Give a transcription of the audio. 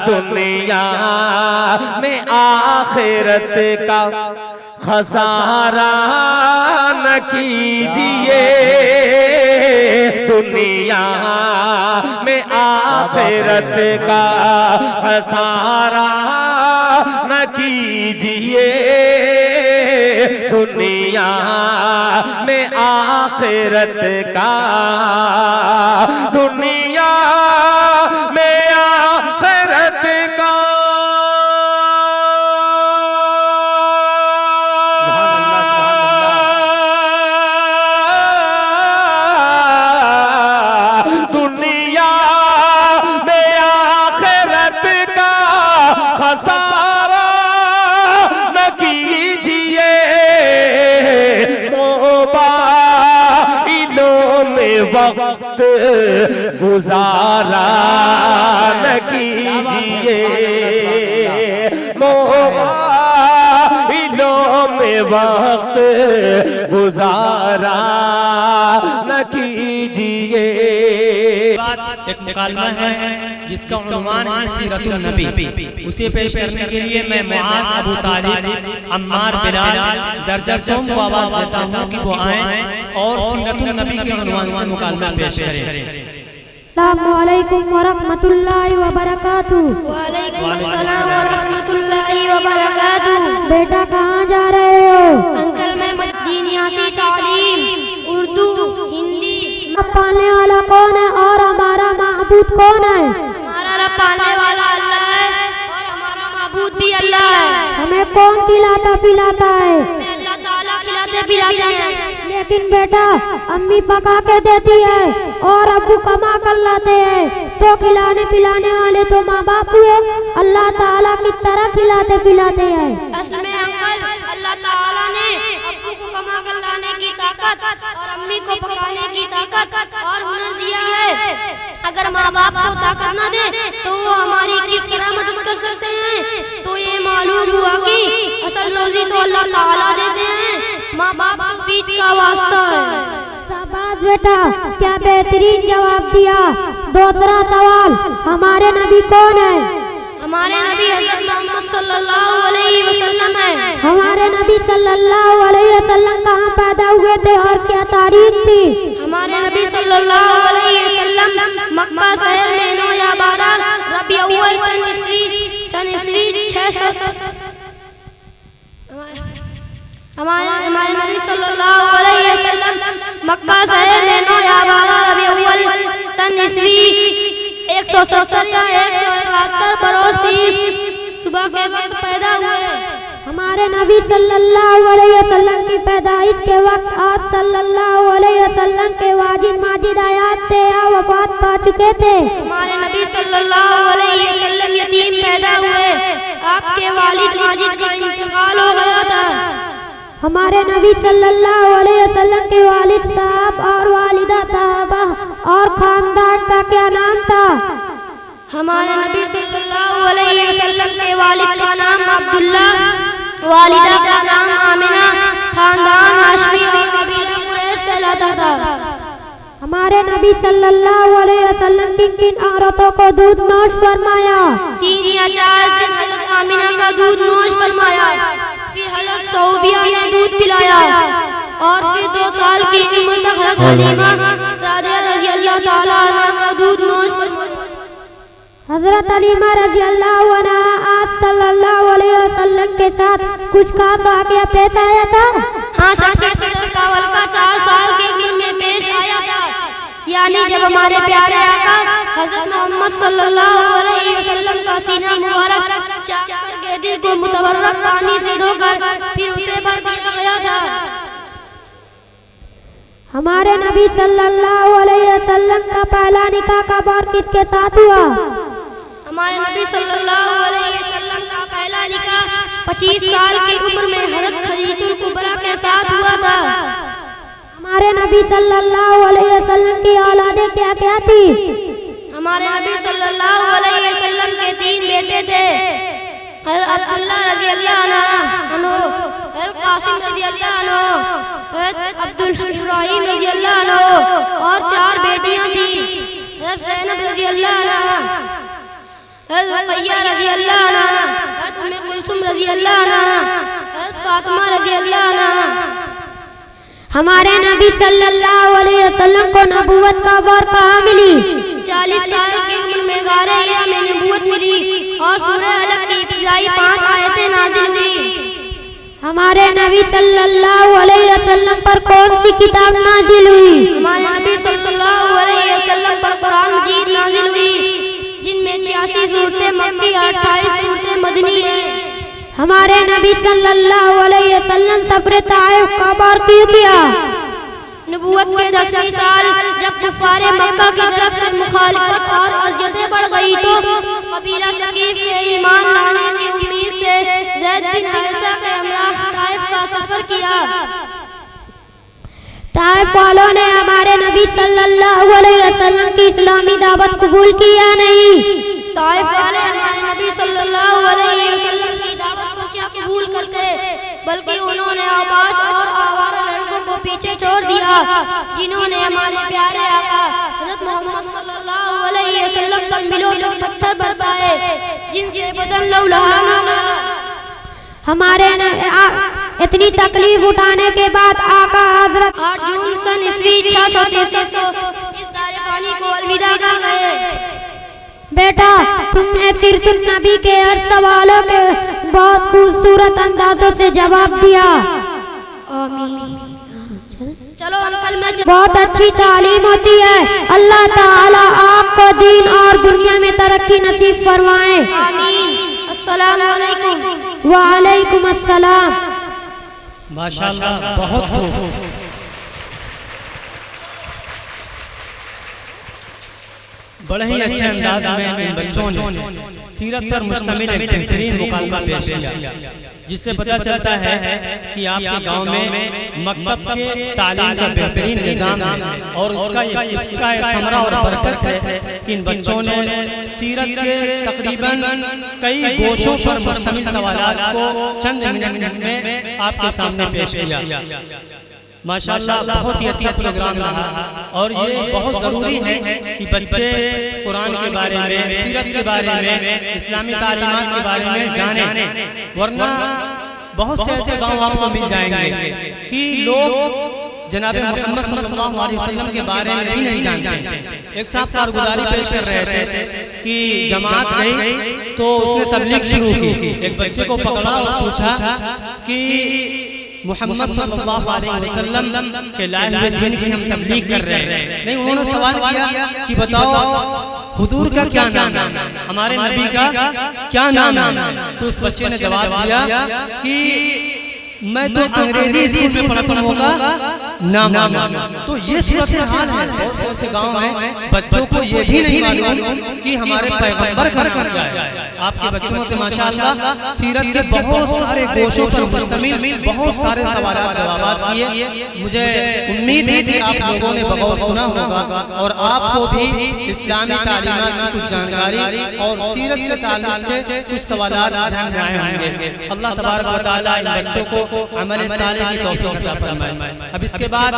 दुनिया में आखिरत का खसारा न कीजिए, दुनिया में आखिरत का खसारा न कीजिए, दुनिया में आखिरत का, दुनिया में आखिरत का। दुनिया में आखिरत का खसारा न कीजिए, मोबाइलों में वक्त गुजारा न कीजिए, मोबाइलों में वक्त गुजारा न कीजिए। एक मुकालमा है जिसका उन्वान है सीरतुन नबी। उसे पेश करने के लिए मैं मुआज, अबू तालिब, अम्मार, बिलाल दर्जा सोम को आवाज देता हूँ कि वो आए और सीरतुन नबी के उन्वान से मुकालमा पेश करें। अस्सलामुअलैकुम वरहमतुल्लाहि वबरकातुहू। वालेकुम अस्सलाम वरहमतुल्लाहि वबरकातुहू। बेटा कहाँ जा रहे हो? अंकल मैं दीनियाती तालीम, उर्दू, हिंदी। पालने वाला कौन है और हमारा माबूद कौन है? हमारा रब पालने वाला अल्लाह है और हमारा माबूद भी अल्लाह है। हमें कौन खिलाता पिलाता है? हमें अल्लाह ताला खिलाते पिलाते हैं। लेकिन बेटा अम्मी पका के देती है और अब्बू कमा कर लाते हैं, तो खिलाने पिलाने वाले तो माँ बाप हुए। अल्लाह ताला की तरह खिलाते पिलाते हैं। असल में अंकल अल्लाह ताला ने अब्बू को कमा कर लाने की ताकत और अम्मी को पकाने की ताकत और हुनर दिया है। अगर माँ बाप को ताकत न दे तो वो हमारी किस तरह मदद कर सकते हैं? तो ये मालूम हुआ कि असल रोजी तो अल्लाह ताला देते हैं, माँ बाप के बीच का वास्ता है। शाबाश बेटा, क्या बेहतरीन जवाब दिया। दूसरा सवाल, हमारे नबी कौन है? हमारे नबी हज़रत मोहम्मद सल्लल्लाहु अलैहि वसल्लम है। हमारे नबी सल्लल्लाहु अलैहि वसल्लम कहाँ पैदा हुए थे और क्या तारीख थी? हमारे नबी सल्लल्लाहु अलैहि वसल्लम मक्का शहर में 9 या 12 रबी अव्वल सन ईस्वी 600। हमारे नबी सल्लल्लाहु अलैहि वसल्लम मक्का शहर में 9 या 12 रबी अव्वल सन ईस्वी 170 या 171 बरोज 20 सुबह के वक्त पैदा हुए। हमारे नबी सल्लल्लाहु अलैहि वसल्लम की पैदाइश के वक्त आज सल्लल्लाहु अलैहि वसल्लम के वाजिब माजिद आयात थे या वफात पा चुके थे? हमारे नबी सल्लल्लाहु अलैहि वसल्लम यतीम पैदा हुए, आपके वालिद माजिद का इंतकाल हो गया था। हमारे नबी सल्लल्लाहु अलैहि वसल्लम के वालिद साहब और वालिदा साहबा और खानदान का क्या नाम था? हमारे नबी सल्लल्लाहु अलैहि वसल्लम के वालिद का नाम अब्दुल्ला, वालिदा का नाम आमिना, खानदान हाशमी और कबीला कुरैश कहलाता था। हमारे नबी सल्लल्लाहु अलैहि वसल्लम किन किन औरतों को दूध नोश फरमाया? 3 या 4 दिन हज़रत आमिना का दूध नोश फरमाया, फिर हज़रत सऊबिया ने दूध पिलाया और फिर 2 साल की उम्र तक हज़रत हलीमा सादिया रज़ी अल्लाह ताला अन्हा का दूध नोश फरमाया। हजरत हलीमा रज़ी अल्लाह अन्हा आज सल्लल्लाहु अलैहि वसल्लम के साथ कुछ खास वाक़या पेश आया था? हाँ, शक्के सदर कावल का 4 साल की उम्र में पेश आया था, यानी जब हमारे प्यारे आका हज़रत मोहम्मद सल्लल्लाहु अलैहि वसल्लम का सीना मुबारक चाक करके दिल को मुतबर्रक पानी से धोकर फिर उसे भर दिया गया था। हमारे नबी सल्लल्लाहु अलैहि वसल्लम का पहला निकाह कब और किसके साथ हुआ? हमारे नबी सल्लल्लाहु अलैहि वसल्लम का पहला निकाह 25 साल की उम्र में हज़रत खदीजतुल कुबरा के साथ हुआ था। हमारे नबी सल्लल्लाहु अलैहि वसल्लम की औलादें क्या क्या थी? हमारे नबी सल्लल्लाहु अलैहि वसल्लम के 3 बेटे थे, हज़रत अब्दुल्ला रज़ी अल्लाह अन्हु, हज़रत कासिम रज़ी अल्लाह अन्हु, हज़रत अब्दुल इब्राहिम रज़ी अल्लाह अन्हु और 4 बेटियां थी, हज़रत ज़ैनब रज़ी अल्लाह अन्हा, हज़रत रुक़ैया रज़ी अल्लाह अन्हा, हज़रत उम्मे कुलसूम रज़ी अल्लाह अन्हा, हज़रत फातिमा रज़ी अल्लाह अन्हा। हमारे नबी सल्लल्लाहु अलैहि वसल्लम को नबूवत का बर कहाँ मिली? 40 साल की उम्र में गारे हिरा में नबूवत मिली और सूरह अलग की इब्तिदाई 5 आयतें नाज़िल हुई। हमारे नबी सल्लल्लाहु अलैहि वसल्लम पर कौन सी किताब नाजिल हुई? हमारे नबी सल्लल्लाहु अलैहि वसल्लम पर कुरान मजीद नाज़िल हुई, जिनमें 86 सूरतें मक्की और 28 सूरतें मदनी हैं। हमारे नबी सल्लल्लाहु अलैहि वसल्लम सफर ताइफ का बार क्यों किया? नबूवत के 10वें साल जब कुफ़ारे मक्का की तरफ से मुखालिफत और अज़ियतें बढ़ गई तो कबीला सकीफ से ईमान लाने की उम्मीद से ज़ैद बिन हारिसा के हमराह ताइफ का सफर किया। ताइफ वालों ने हमारे नबी सल्लल्लाहु अलैहि वसल्लम की इस्लामी दावत कबूल की या नहीं? ताइफ वाले हमारे नबी सल्लल्लाहु अलैहि वसल्लम की दावत को क्या कबूल करते, बल्कि उन्होंने आबाश और आवारा लड़कों को पीछे छोड़ दिया, जिन्होंने हमारे प्यारे आका हज़रत मोहम्मद सल्लल्लाहु अलैहि वसल्लम पर मिलो तक पत्थर बरसाए, जिनसे बदन लौलहान हो गया। हमारे इतनी तकलीफ उठाने के बाद आका हजरत 8 जून सन ईस्वी 663 को इस दारे फानी को अलविदा कह गए। बेटा, तुमने सिरतुन नबी के हर सवालों के बहुत खूबसूरत अंदाजों से जवाब दिया। चलो अंकल मैं बहुत अच्छी तालीम होती है। अल्लाह ताला आपको दीन और दुनिया में तरक्की नसीब फरमाए। आमीन। अस्सलामु अलैकुम। वालेकुम अस्सलाम। माशाअल्लाह, बहुत खूब। बड़े ही अच्छे अंदाज में इन बच्चों ने सीरत पर मुश्तमिल एक बेहतरीन मुकालमा पेश किया, जिससे पता चलता है कि आपके गांव में मकतब के तालीम का बेहतरीन निज़ाम है और इसका समरा और बरकत है कि इन बच्चों ने सीरत के तकरीबन कई गोशों पर मुश्तमिल सवालात को चंद मिनट में आपके सामने पेश किया। माशाअल्लाह, बहुत ही अच्छा प्रोग्राम रहा और ये बहुत ज़रूरी है कि बच्चे कुरान के बारे में, सीरत के बारे में, इस्लामी तालीमात के बारे में जाने, वरना बहुत से ऐसे गांव आपको मिल जाएंगे कि लोग जनाबे मोहम्मद सल्लल्लाहु अलैहि वसल्लम के बारे में भी नहीं जानते। एक साहब कारगुजारी पेश कर रहे थे कि जमात गई तो उसने तबलीग शुरू की। एक बच्चे को पकड़ा और पूछा कि मोहम्मद सल्लल्लाहु अलैहि वसल्लम के लाए हुए दीन की हम तबलीग कर रहे हैं। नहीं, उन्होंने सवाल किया कि बताओ हुजूर का क्या नाम है, हमारे नबी का क्या नाम है? तो उस बच्चे ने जवाब दिया कि मैं तो अंग्रेजी स्कूल में पढ़ा, तुम होगा नाम। तो ये सूरत हाल है बहुत से ऐसे गाँव में, बच्चों को ये भी नहीं मालूम कि हमारे पैगंबर का नाम क्या है। आपके बच्चों ने माशाअल्लाह सीरत के बहुत सारे गोशों पर मुश्तमिल बहुत सारे सवालात जवाबात किए। मुझे उम्मीद है कि आप लोगों ने बगौर सुना होगा और आपको भी इस्लामी तालीमात की कुछ जानकारी और सीरत के ताल्लुक से कुछ सवालात ध्यान में आए होंगे। अल्लाह तबारक व तआला इन बच्चों को अमल साले की तौफीक अता फरमाए। अब इसके बाद